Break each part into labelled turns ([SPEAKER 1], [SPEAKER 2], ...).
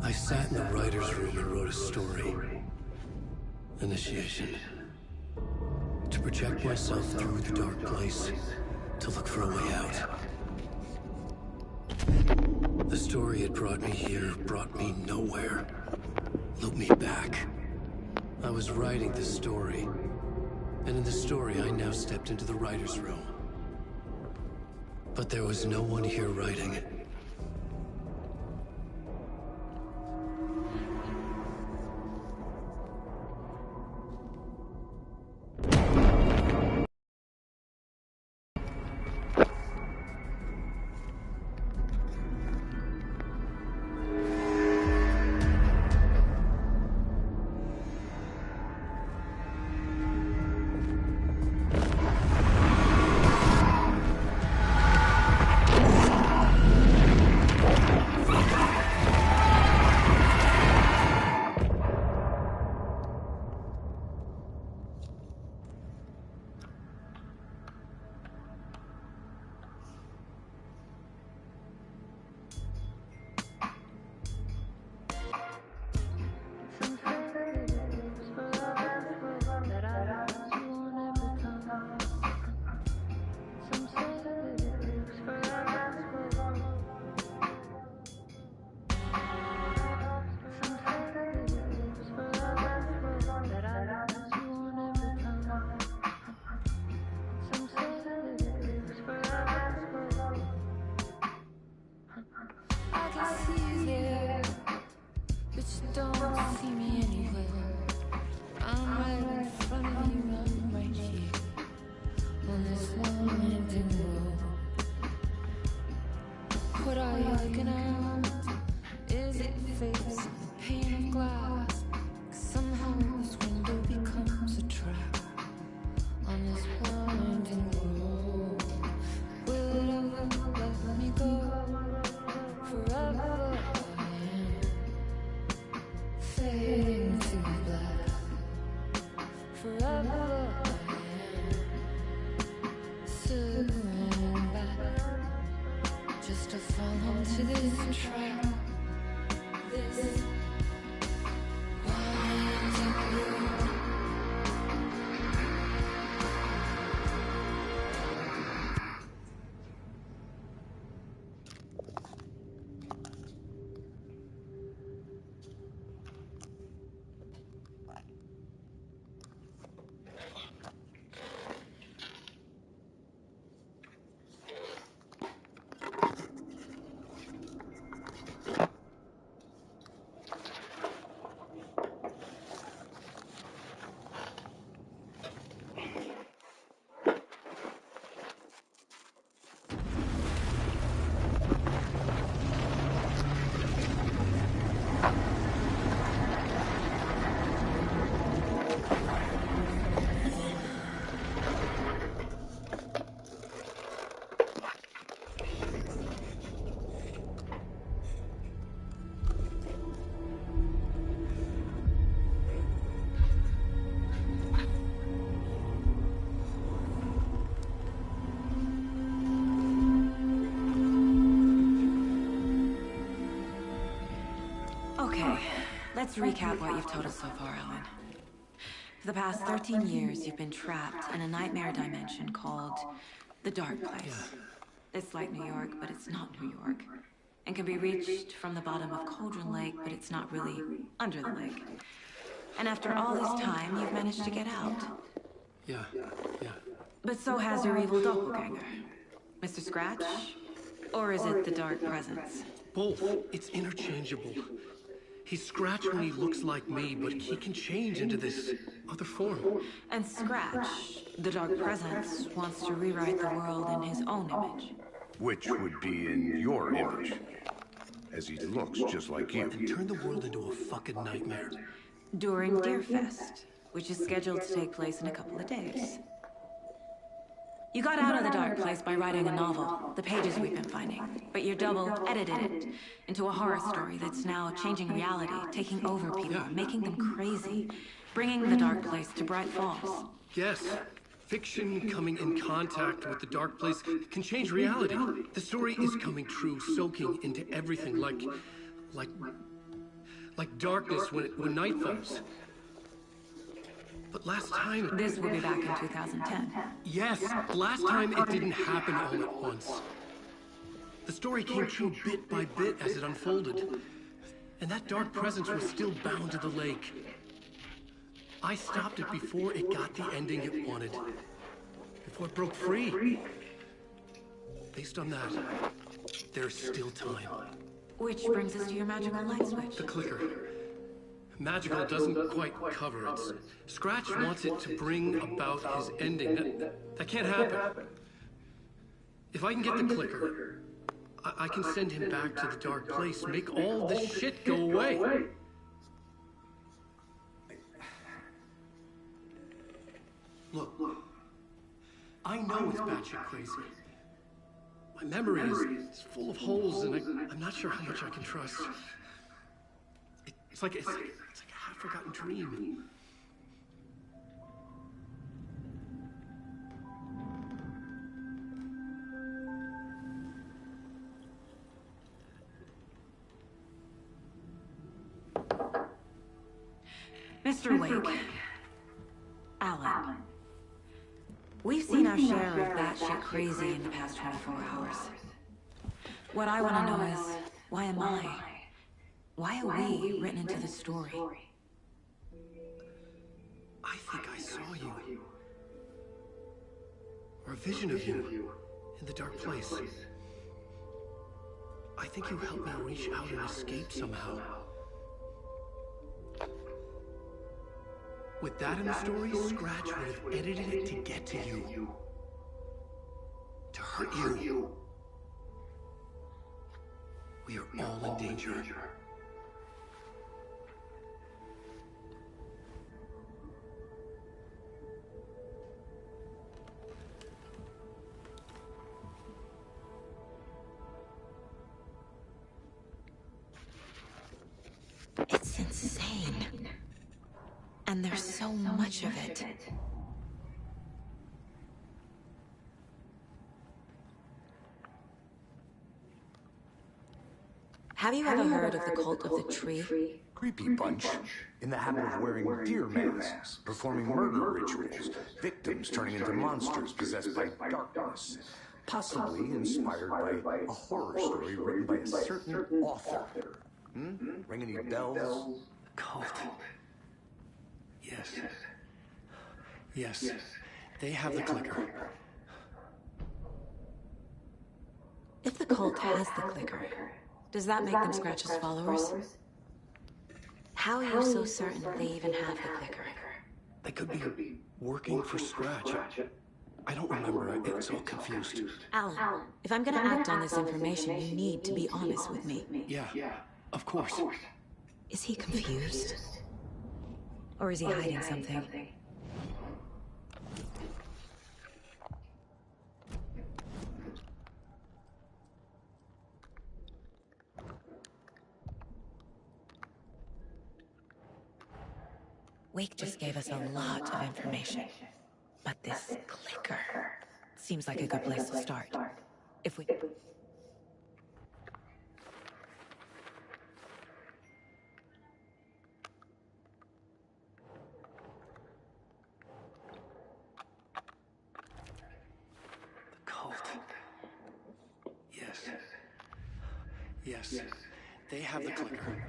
[SPEAKER 1] I sat in the writer's room and wrote a story. Initiation. To project myself through the dark place, to look for a way out. The story had brought me here, brought me nowhere. Looped me back. I was writing the story. And in the story, I now stepped into the writer's room. But there was no one here writing.
[SPEAKER 2] Okay, let's recap what you've told us so far, Alen. For the past 13 years, you've been trapped in a nightmare dimension called the Dark Place. It's like New York, but it's not New York. And can be reached from the bottom of Cauldron Lake, but it's not really under the lake. And after all this time, you've managed to get out.
[SPEAKER 1] Yeah.
[SPEAKER 2] But so has your evil doppelganger. Mr. Scratch? Or is it the Dark Presence?
[SPEAKER 1] Both. It's interchangeable. He's Scratch when he looks like me, but he can change into this other form.
[SPEAKER 2] And Scratch, the Dark Presence, wants to rewrite the world in his own image.
[SPEAKER 3] Which would be in your image, as he looks just like you.
[SPEAKER 1] Turn the world into a fucking nightmare.
[SPEAKER 2] During Deerfest, which is scheduled to take place in a couple of days. You got out of the Dark Place by writing a novel, the pages we've been finding, but your double edited it into a horror story that's now changing reality, taking over people, making them crazy, bringing the Dark Place to Bright Falls.
[SPEAKER 1] Yes. Fiction coming in contact with the Dark Place can change reality. The story is coming true, soaking into everything like Like darkness when night falls. But last time...
[SPEAKER 2] This will be back in 2010.
[SPEAKER 1] Yes, last time it didn't happen all at once. The story came true bit by bit as it unfolded. And that dark presence was still bound to the lake. I stopped it before it got the ending it wanted. Before it broke free. Based on that, there's still time.
[SPEAKER 2] Which brings us to your magical light switch.
[SPEAKER 1] The clicker. Magical doesn't quite cover it. Scratch wants it to bring about his ending. That can't happen. If I can get the clicker, I can send him back to the dark place, make all this shit go away. Look, I know it's batshit crazy. My memory is full of holes, and I'm not sure how much I can trust. It's like a half-forgotten dream.
[SPEAKER 2] Mr. Wake. Alen. We've seen our share of batshit crazy in the past 24 hours. What I want to know is, why am I? Why are we written into the story?
[SPEAKER 1] I think I saw you. Or a vision of you in the dark place. I think you helped me reach out and escape somehow. With that in the story, Scratch would have edited it to get to you. To hurt you. We are all in danger.
[SPEAKER 2] It's insane. And there's so much of it. Have you ever heard of the cult of the tree?
[SPEAKER 3] Creepy bunch. In the habit of wearing deer masks, performing murder rituals, victims turning into monsters possessed by darkness. Possibly inspired by a horror story written by a certain author. Ring any bells?
[SPEAKER 1] Cult. Yes. Yes. They have the clicker.
[SPEAKER 2] If the cult has the clicker, does that make them Scratch's followers? How are you so certain they even have the clicker?
[SPEAKER 1] They could be working for Scratch. I don't remember. It's all confused.
[SPEAKER 2] Alen, if I'm gonna act on this information, you need to be honest with me.
[SPEAKER 1] Yeah, of course.
[SPEAKER 2] Is he confused? Or is he hiding something? Wake just gave us a lot of information. But this clicker seems like a good place to start. If we...
[SPEAKER 1] Yes. They have the clicker.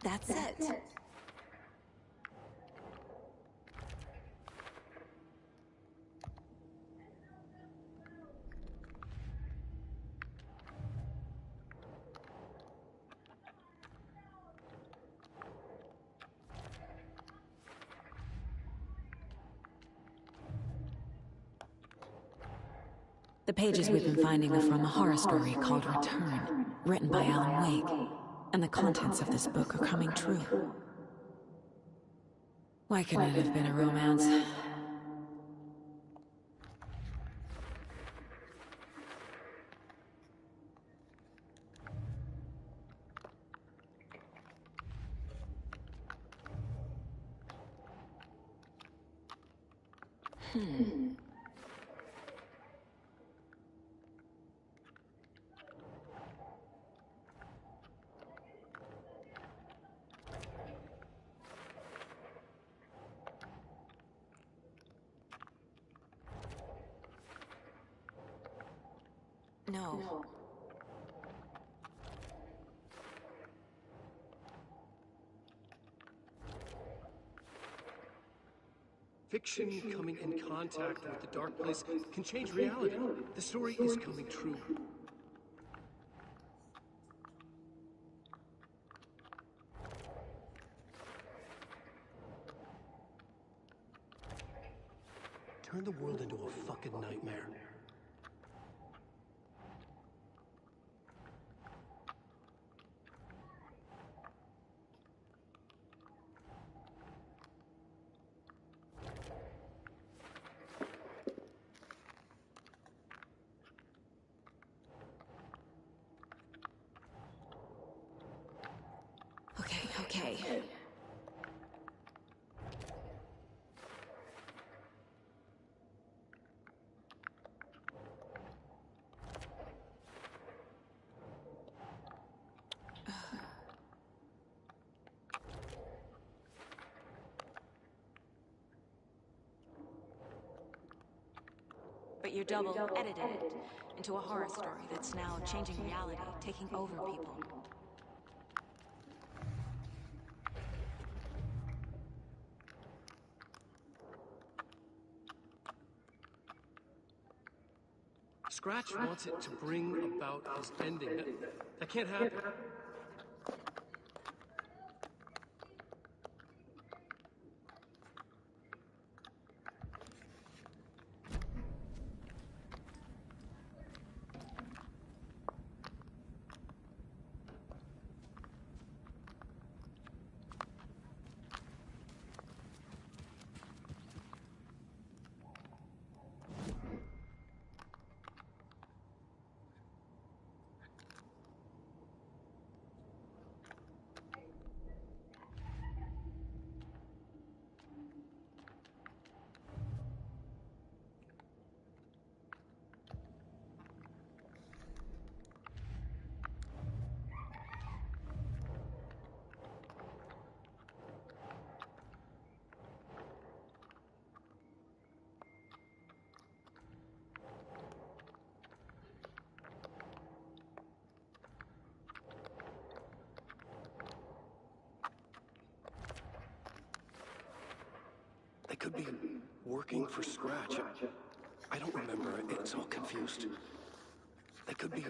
[SPEAKER 2] That's it. The pages we've been finding are from a horror story called Return, written by Alan Wake, and the contents of this book are coming true. Why couldn't it have been a romance? No.
[SPEAKER 1] Fiction coming in contact with the dark place can change reality. The story is coming true. Turn the world into a fucking nightmare.
[SPEAKER 2] Okay. But you double edited it into a horror story that's now changing reality, taking over people.
[SPEAKER 1] Scratch wants it to bring about his ending. That can't happen. They could be working for Scratch. I don't remember. It's all confused. They could be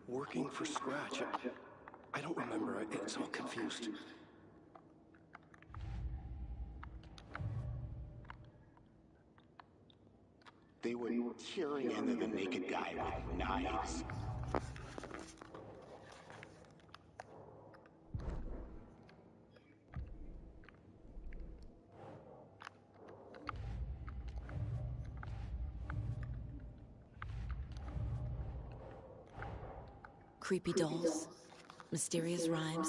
[SPEAKER 1] working for Scratch. I don't remember. It's all confused.
[SPEAKER 4] They were tearing into the naked guy with knives.
[SPEAKER 2] Creepy dolls, mysterious rhymes.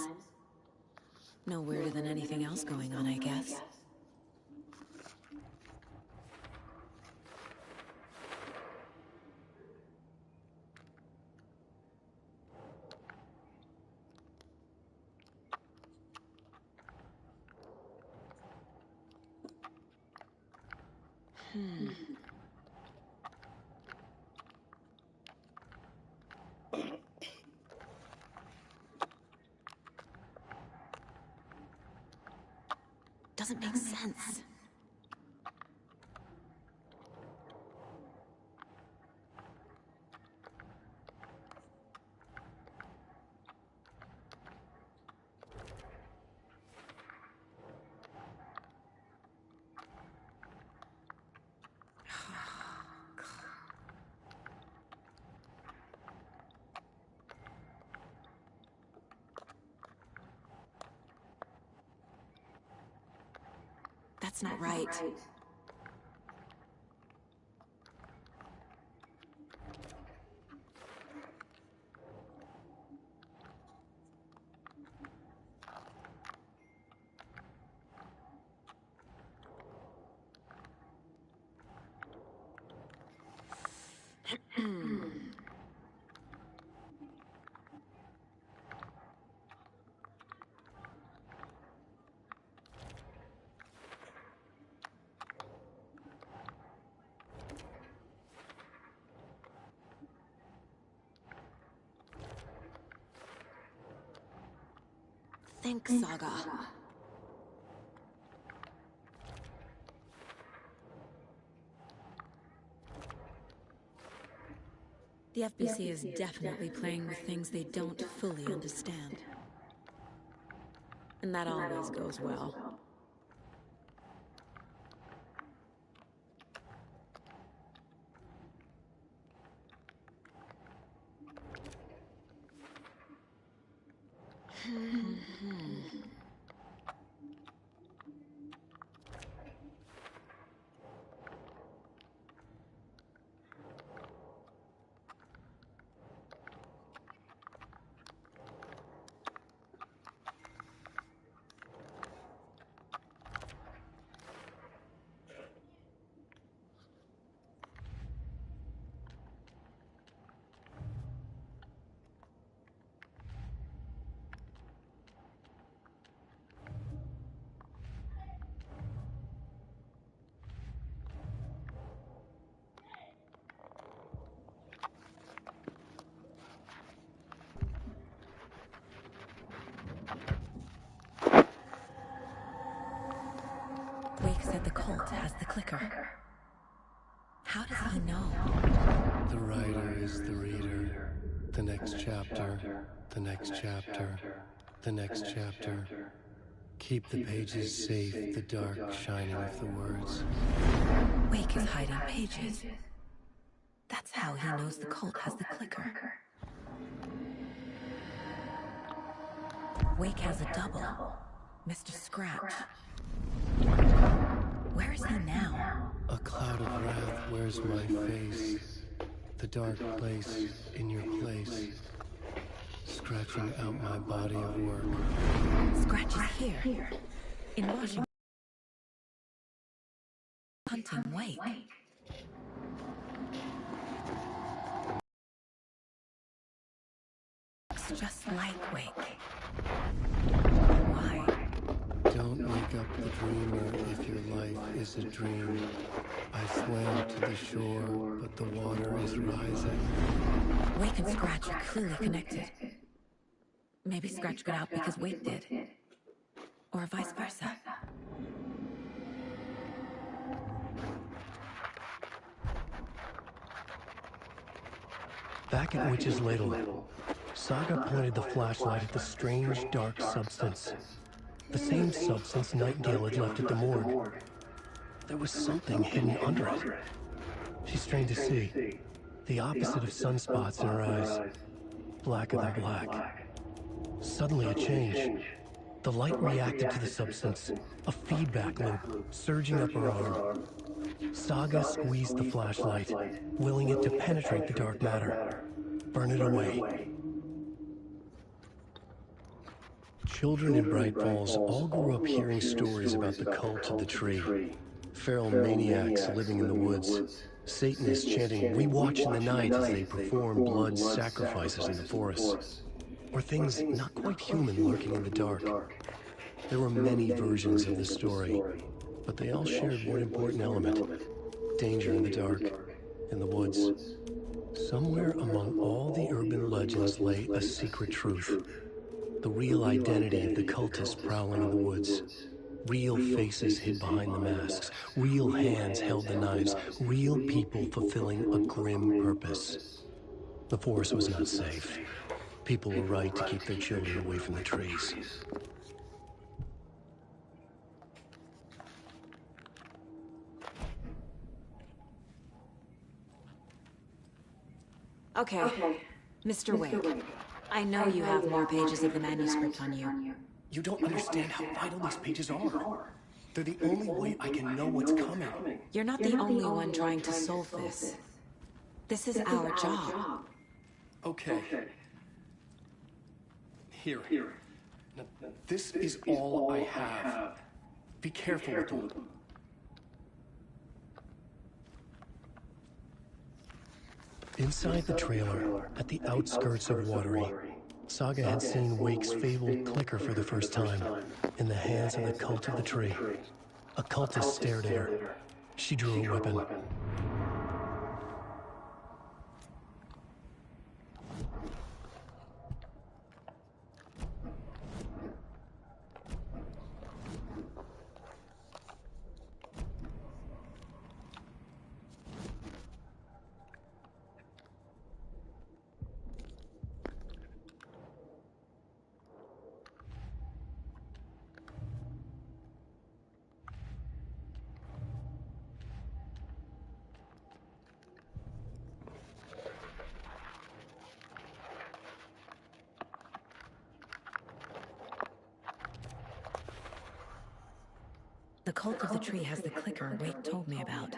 [SPEAKER 2] No weirder than anything else going on, I guess. Doesn't make sense. That's not right. Think, Saga. The FBC is definitely playing with things they don't fully understand. And that always goes well. Wake said the cult has the clicker. How does he know?
[SPEAKER 1] The writer is the reader. The next chapter, the next chapter, the next chapter. Keep the pages safe, the dark shining of the words.
[SPEAKER 2] Wake is hiding pages. That's how he knows the cult has the clicker. Wake has a double, Mr. Scratch. Where is he now?
[SPEAKER 1] A cloud of wrath wears my face. The dark place in your place. Scratching out my body of work.
[SPEAKER 2] Scratch is here, in Washington, hunting Wake. Looks just like Wake. Why?
[SPEAKER 1] Don't wake up the dreamer if your life is a dream. I swam to the shore, but the water is rising.
[SPEAKER 2] Wake and Scratch are clearly connected. Maybe Scratch got out because Wake did. Or vice versa.
[SPEAKER 1] Back at Witch's Ladle, Saga pointed the flashlight at the strange, dark substance. The same substance Nightingale had left at the morgue. There was something hidden under it. She strained to see. The opposite of sunspots in her eyes. Blacker than black. Suddenly a change. The light reacted to the substance. A feedback loop, surging up her arm. Saga squeezed the flashlight, willing it to penetrate the dark matter. Burn it away. Children in Bright Falls all grew up hearing stories about the cult of the tree. Feral maniacs living in the woods. Satanists chanting, "We watch in the night," as they perform blood sacrifices in the forests. Or things not quite human lurking in the dark. There were many versions of the story, but they all shared one important element. Danger in the dark, in the woods. Somewhere among all the urban legends lay a secret truth. The real identity of the cultists prowling in the woods. Real faces hid behind the masks. Real hands held the knives. Real people fulfilling a grim purpose. The forest was not safe. People were right to keep their children away from the trees.
[SPEAKER 2] Okay, Mr. Wake. I know you have more pages of the manuscript on you.
[SPEAKER 1] You don't understand how vital these pages are. They're the only way I can know what's coming.
[SPEAKER 2] You're not the only one trying to solve this. This is our job.
[SPEAKER 1] Okay. Here. Now, this is all I have. Be careful with them. Inside the trailer, at the outskirts of Watery, Saga had seen Wake's fabled clicker for the first time, in the hands of the cult of the tree. A cultist stared at her. She drew a weapon.
[SPEAKER 2] The cult of the tree has the clicker Wake told me about.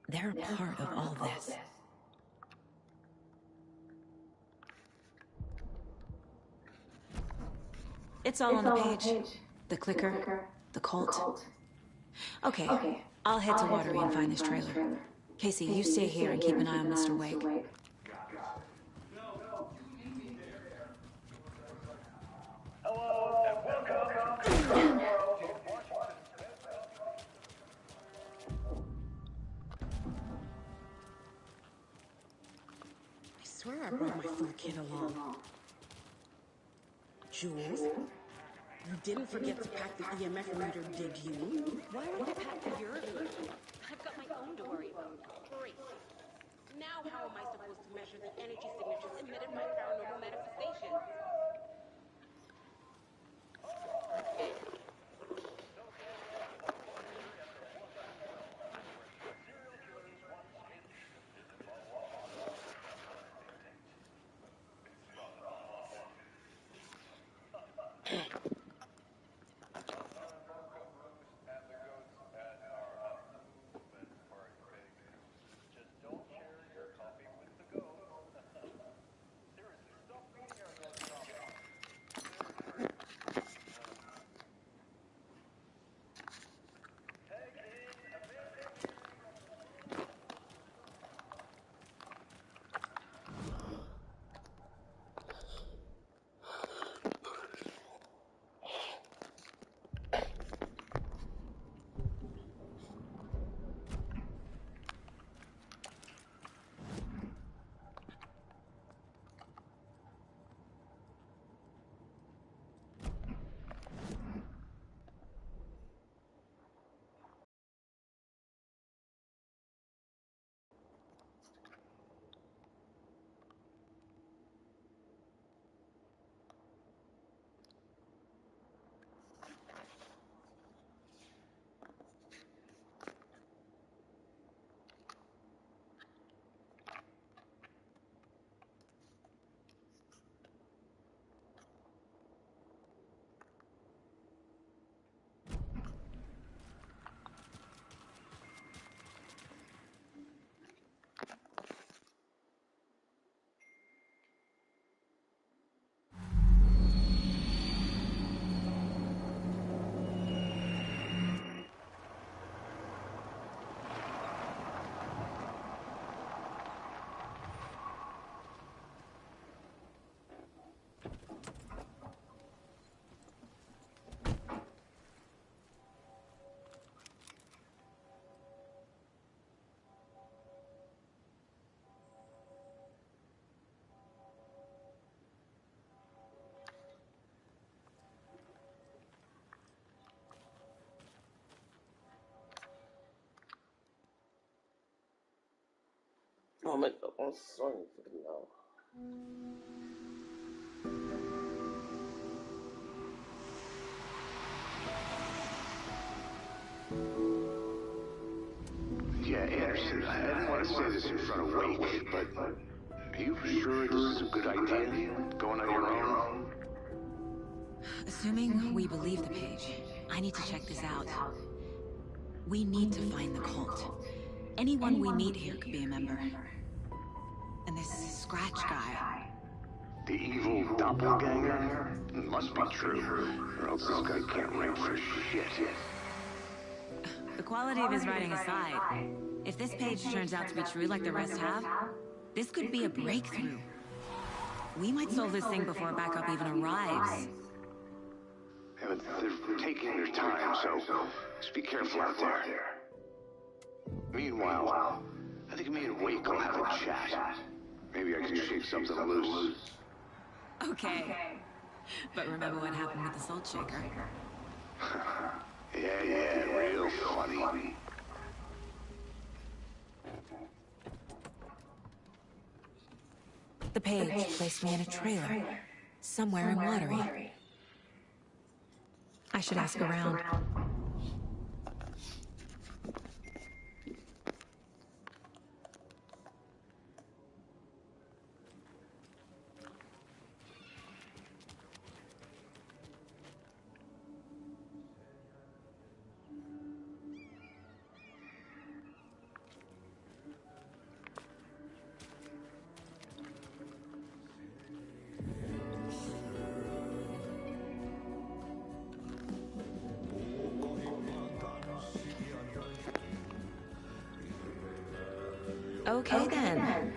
[SPEAKER 2] They're a part of all this. It's all on the page. The clicker, the cult. Okay, I'll head to Watery and find this trailer. Casey, you stay here and keep an eye on Mr. Wake.
[SPEAKER 5] I swear I brought my food kit along. Jules, you didn't forget to pack the EMF reader, did you?
[SPEAKER 6] Why would I pack your food? I've got my own to worry about.
[SPEAKER 5] Great. Now how am I supposed to measure the energy signatures emitted by paranormal manifestations?
[SPEAKER 7] Oh my god, I'm sorry for the now.
[SPEAKER 4] Yeah, Anderson, I didn't want to say this in front of Wake, but are you sure this is a good idea? Going on your own?
[SPEAKER 2] Assuming we believe the page, I need to check this out. We need to find the cult. Anyone we meet here could be a member. And this Scratch guy.
[SPEAKER 4] The evil doppelganger? It must be true, or else this guy can't write for shit.
[SPEAKER 2] The quality of his writing aside, if this page turns out to be true like the rest have, this could be a breakthrough. We might solve this thing before backup even arrives.
[SPEAKER 4] Yeah, but they're taking their time, so just be careful out there. Meanwhile, I think me and Wake will have a chat. Maybe I can shake something loose.
[SPEAKER 2] Okay. But remember what happened with the salt shaker?
[SPEAKER 4] Yeah, real funny.
[SPEAKER 2] The page placed me in a trailer, somewhere in Watery. I should ask around. Okay then.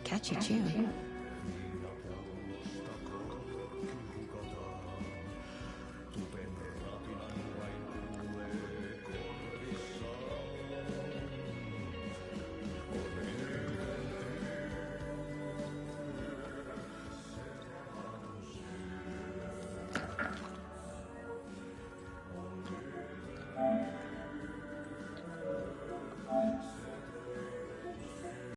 [SPEAKER 2] Catchy tune.